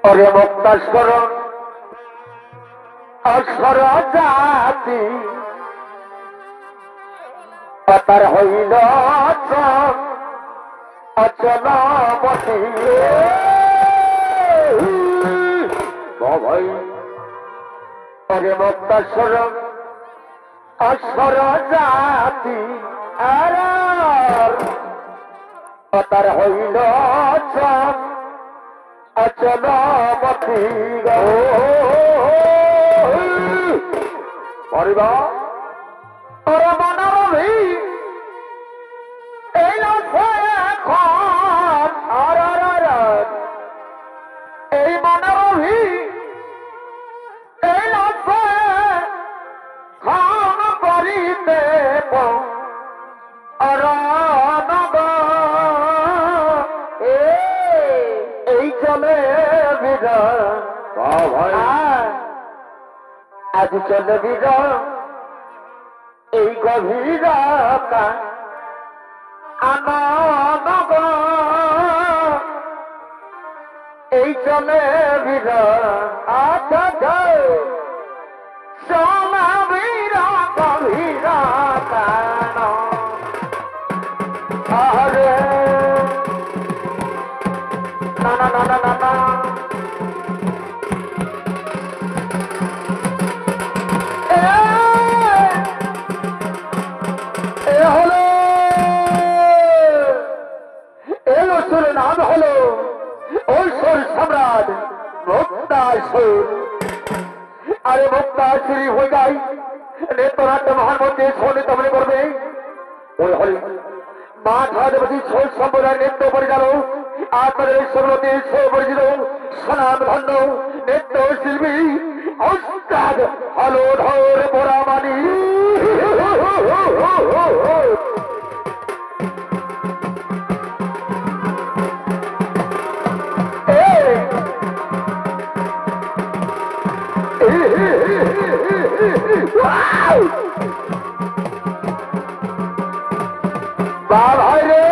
ওরে মুক্তাস্বর অস্বর জাতি তার হইল অচলবতী ভাই। ওরে মুক্তাস্বর অস্বর জাতি তার হইল অচলবতী পরিবার ওর মনোরী এই এই মনোরী এই খান করিতে এই চলে আজ চলে বিরা এই গভীরতা আনন্দ এই চলে বিরা আচ্ছা সোনা বিরা গভীরতা আরে না না না না না না নাম হলো ঐশ্বর সম্রাট মুক্তাসুর। আরে মুক্তাসুরি হয়ে যাই নেত্রনাট্য মহান মধ্যে শোনে তমনে করবে ওই হলে মা ঠাকুরপতি ছোট সম্প্রদায় নৃত্য পরিচালক আপনাদের সর্বতে সুপরিচিত সনাম ধন্য নৃত্য শিল্পী ওস্তাদ হলো ধর পোড়ামানি। ভাই রে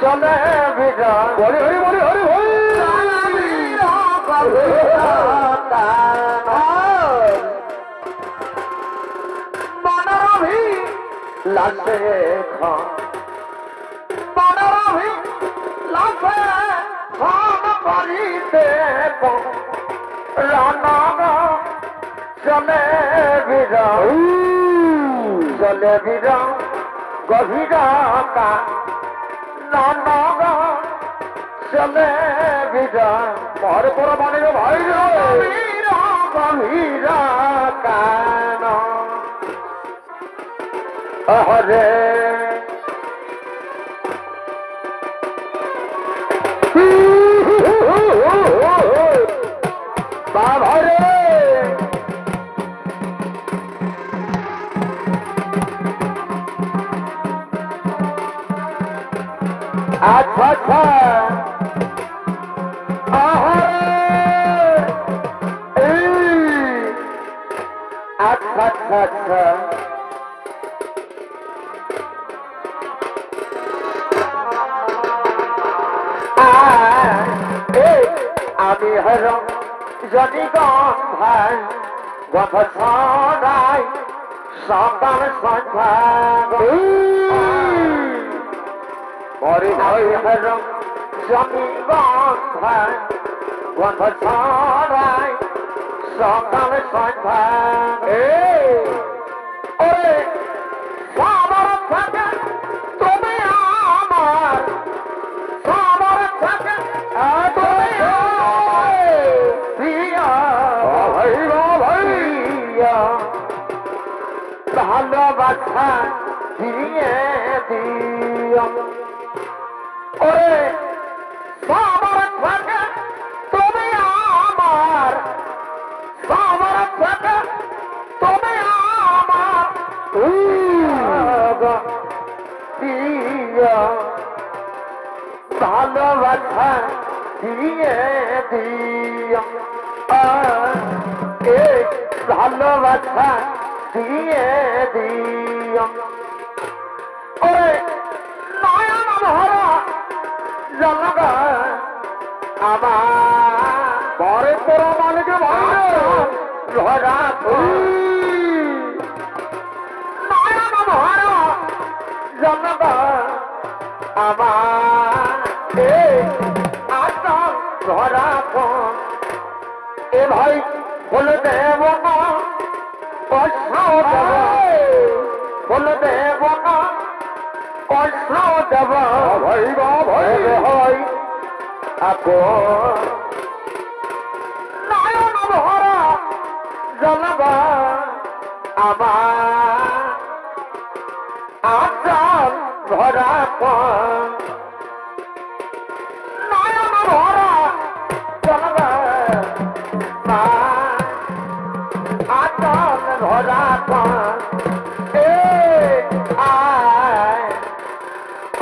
চলে বিরা বলে হরি বলে হরি মনোরভি লাশে মনোরভি লাশে খান করিতে রানা চলে বিরা চলে বিরা গভীরতা নানা চলে বিরা পর পর মানে ভাই গভীরতা হরে বাবা রে আচ্ছা আচ্ছা আচ্ছা আচ্ছা আচ্ছা আমি হর যদি গন্ধায় গন্ধ ছড়াই সকাল সন্ধ্যা পরে হর যদি গন্ধায় গন্ধ ছড়াই সকাল সন্ধ্যা সবার থাকে তুমি আমার সবার থাকে তুমি প্রিয়া ভাইয়া ভালোবাসা দিয়ে দিও ওরে সবার থাকে তুমি আমার সবার থাকে তুমি আমার প্রিয়া ভালোবাসা দিয়ে দিও ভালোবাসা দিয়ে দিও ওরে আমার পরে তোরা মালিকে ভাই ধরা নয়ন ভর জনগ আমার আসন ধরা এ ভাই বল দেব না কষ্ট দেব বল দেব না কষ্ট দেব ভাই বা ভাই হয় আপন নয়ন ভরা জনগ আমার আসন ধরা নয়ন ভরা জনগ আসন ধরা আয়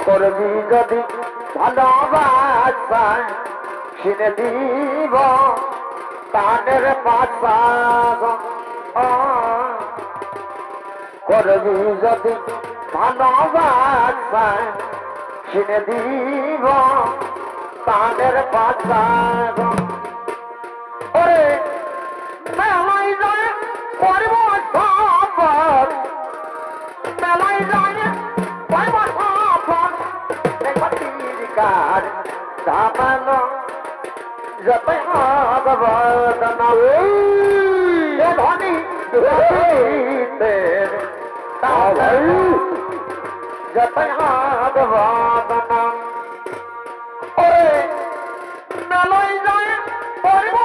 করবি যদি ভালোবাসা কিনে দিব কানের পাশা করবি যদি ভালোবাসা কিনে দিব কানের পাশা ওরে মেলাই যায় করব সফর মেলাই যায় করব সফর কার দামানো যতই ভগবতন ধনী যতই ভগবতন ওরে মেলই যায় পরিব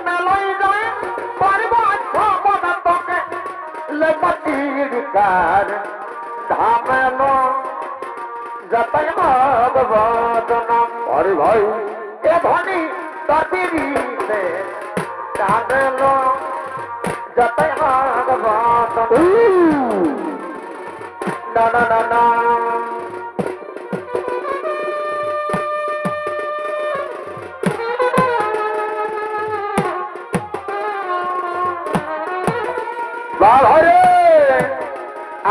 মেলই যায় পরিব তোকে লেপাতির কার ধামানো যতই ভগবতন আরে ভাই এ ধনী ততিরিতে কাঁদলো যতই ভগবতন না না না না ভাই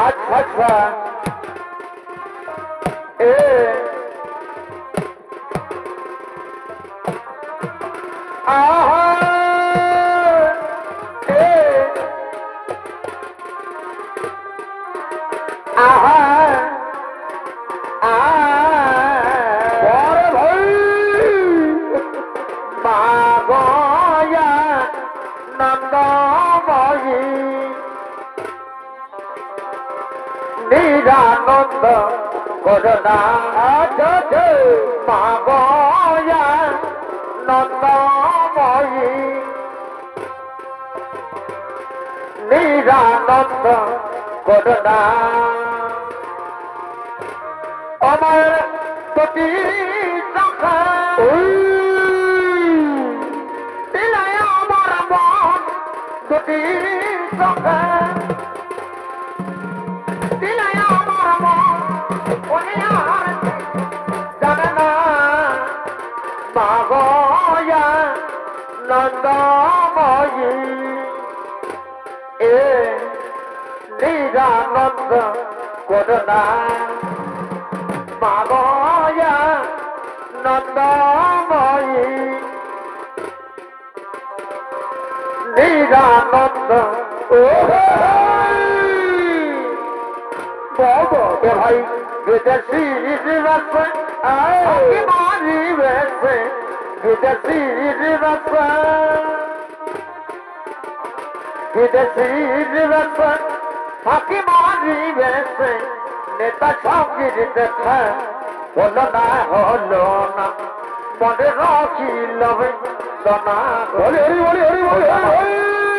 আচ্ছা আচ্ছা আহা আহা পরে ভাই মাগয়া নন্দময়ী নিরানন্দ করুণা মাগয়া নন্দময়ী নিরানন্দ করুণা আমার প্রতি দিলাই আমার মন দুটি দিলাই আমার মন ওনে আর জানে না মাগয়া নন্দময়ী এ নিরানন্দ করুণা মাগয়া নন্দময়ী নিরানন্দ এ ভাই বিদেশি দিবসে মারি বেসে বিদেশি দিবসে বিদেশি দিবসে ফাঁকি মারি বেসে নেতা সঙ্গীর দেখা হলো না মনে রাখিল দনা বলি হরি বলি হরি বলি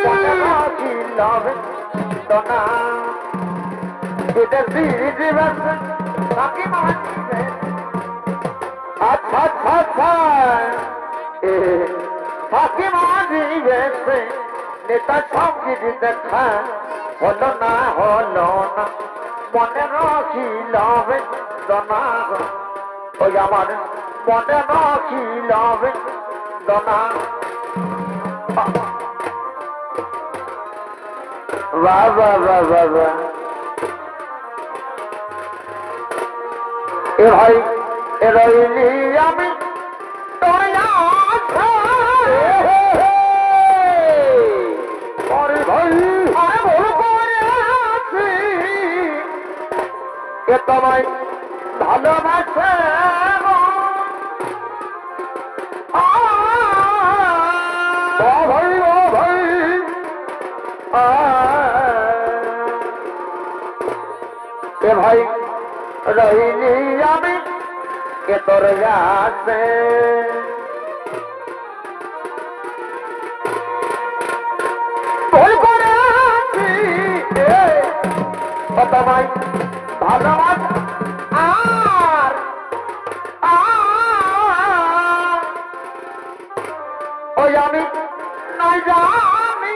মনে রাখিল দনা বিদেশি দিবস ফাঁকি মারি আচ্ছা আচ্ছা আচ্ছা ফাঁকি মারি বেসে নেতা সঙ্গীর দেখা হলো না মনে রাখিল দনা ওই আমার মনে রাখিল দনা বাবা বাবা এ ভাই রইলি আমি তোর আশা আরে ভাই আর ভুল করে আছি কে তোমায় ভালোবাসে ভাই ভাই এ ভাই রইলি আমি কে তোর গাছে ভুল করে আছি কত ভাই ভালোবাস আর ওই আমি নাই জানি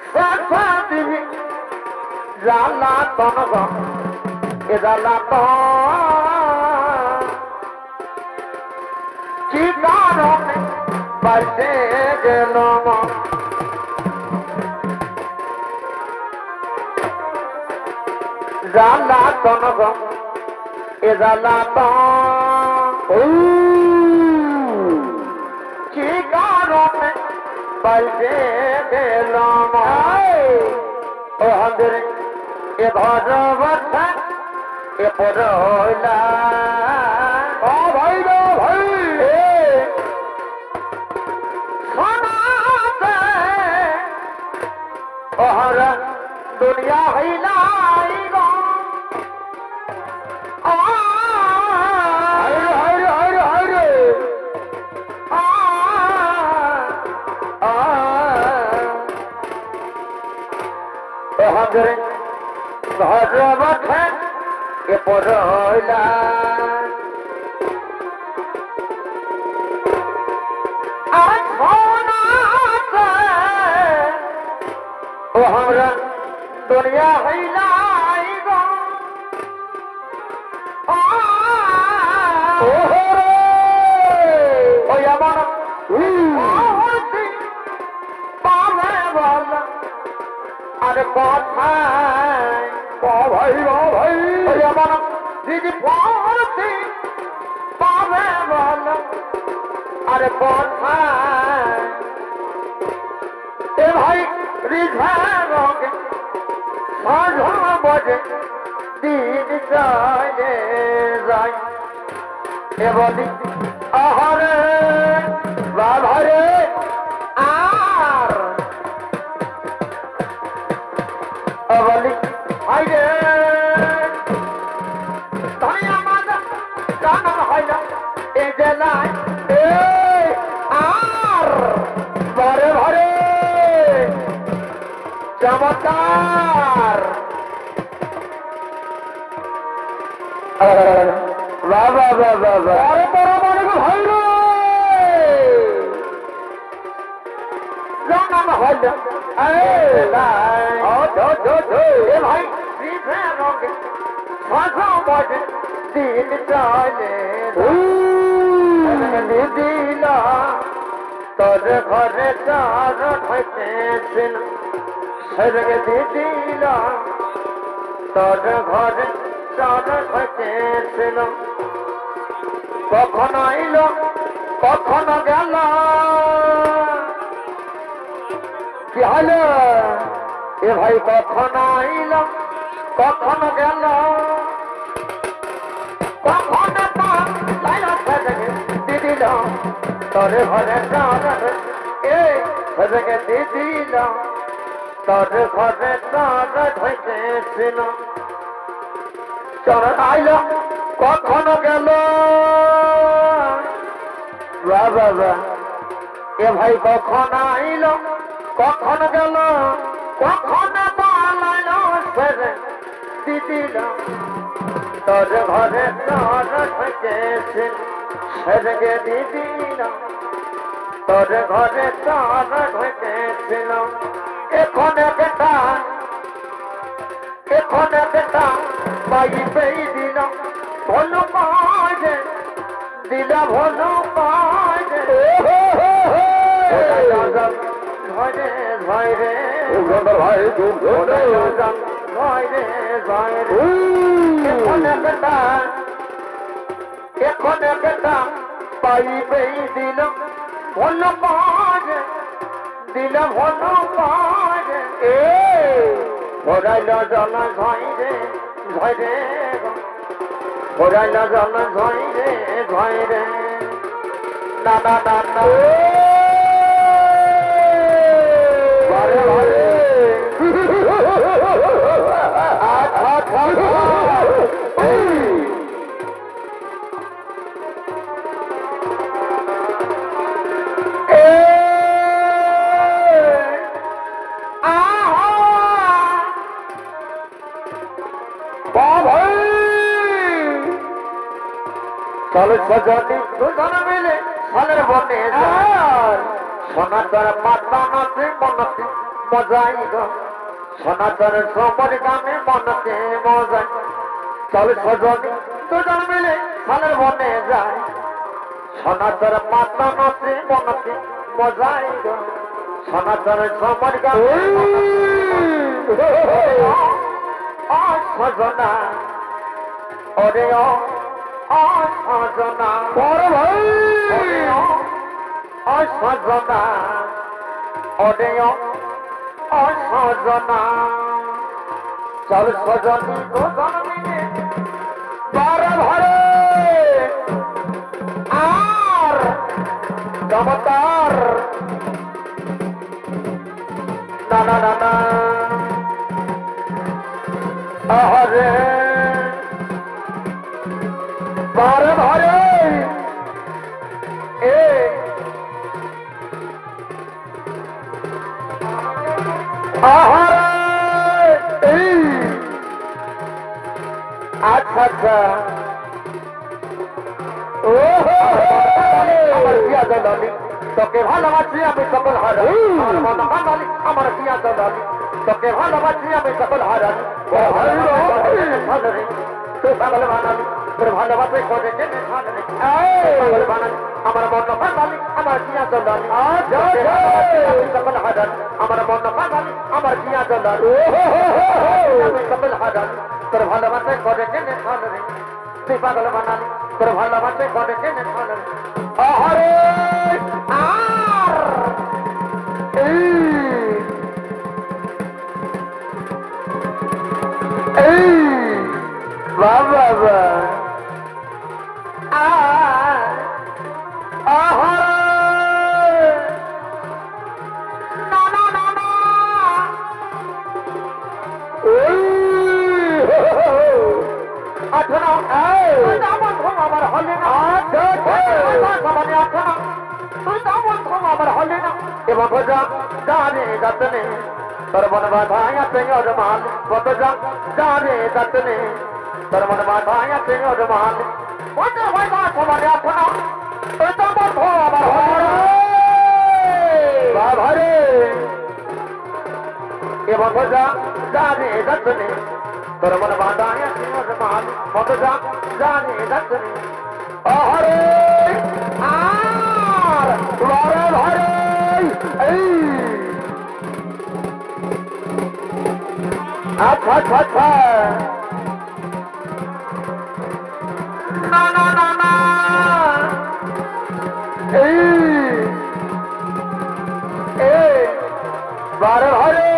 শেষা দিবি জ্বালা তনগ এ জ্বালা কি কারণে বাজে গেল জ্বালা তনগ এ জ্বালা কি কারণে বাজে গেল ও হাদের এ ঘর বসা এ পড়লা ভাই ভাই সোনাতে ওহরা দুনিয়া হইলাই গো ওহরে ঘর বসা এ পড়লা ও আমরা দুনিয়া হইলাই গো ওই আমার পাবে বল আরে কথায় ভাই ভাই ওই আমার দিদি পড়তে পাবে বল আরে কথায় এ ভাই রিঝারকে সাধু বজে দিন যায় যায় এ বলি আহারে বাবারে আর বলি আইরে ধনিয়া মাজা জানা হয় না এ জেলায় আর ভরে ভরে চমৎকার বাবা বাবা আরে পরমাণু ভাই রে জানা হয় না এ ভাই রঙে ফাঁসা বসে দিন চলে দিল তোর ঘরে চার ঠেকেছিল সেরকে দিল তোর ঘরে চার ঠেকেছিল কখনো আইল কখনো গেল কি হলো এ ভাই কখনো আইল কখনো গেল কখনো লাইল সেরকে দিল তোর ঘরে চার সেরকে দিল তোর ঘরে চার ঠেকেছিল চর আইল কখনো গেল বাবা এ ভাই কখন আইল কখন গেল কখন পালাইল সেরে দিদিল তোর ঘরে তোর ঠেকেছিল সেরকে দিদিল তোর ঘরে তোর ঠেকেছিল এখন একটা পাইবেই দিল ভলু পাইছে দিল ভলু পাইছে ধরে ধরে ভাই ধরে ধরে এখন পাইবেই দিল ভোল পাজ দিল ভোল পাজ ভরাইল জল ঝয় রে ঝয় রে ভরাইল জল ঝয় রে ঝয় রে না না না না ঘরে ঘরে চলো সজনী দুজন মিলে ফলের বনে যাই সনাতন মাতা নাচে মনতে মজাই গো সনাতন সমর গানে মনতে মজাই চলো সজনী দুজন মিলে ফলের বনে যাই সনাতন মাতা নাচে মনতে মজাই গো সনাতন সমর গানে সজনা ওরে অসজনা বড় ভাই অসজনা অদেয় অসজনা চল সজনী দুজন মিলে বড় ঘরে আর চমৎকার না না না না আরে বারে বারে আচ্ছা আচ্ছা ও আমার পিয়া দালি তোকে ভালোবাসি আমি সকল হারাই আমার পিয়া দালি তোকে ভালোবাসি আমি সকল হারাই তুই পাগল বানালি তোর ভালোবাসে খোঁজে কেন পাগল বানালি আমার মন পাগালি আমার জিয়া দলালি সকল হাজার আমার মন পাগালি আমার জিয়া দলালি সকল হাজার তোর ভালোবাসে খোঁজে কেন তুই পাগল বানালি তোর ভালোবাসে খোঁজে কেন আরে আর বাবা আমার হলে না আমার হলে না এবং জানে যাতনে তোর মন বাধায়া পেঙ্গর মাল কত জানে যাতনে তোর মন বাধায়া পেঙ্গর মাল কত হয় না সবার এখন তুই তো আমার আমার বাবারে এবং জানে যাতনে তোর মন বাধায়া পেঙ্গর মাল কত জানে যাতনে আরে আর ঘরে ঘরে আচ্ছা আচ্ছা আচ্ছা না না না না ঘরে ঘরে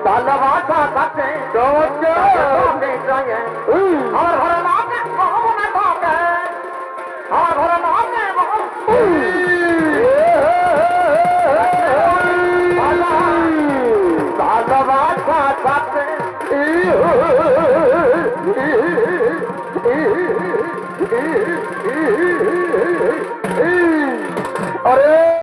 ভালোবাসা কাছে আমার ঘরে নামে মহমনে থাকে আমার ঘরে নামে ভালোবাসা কাছে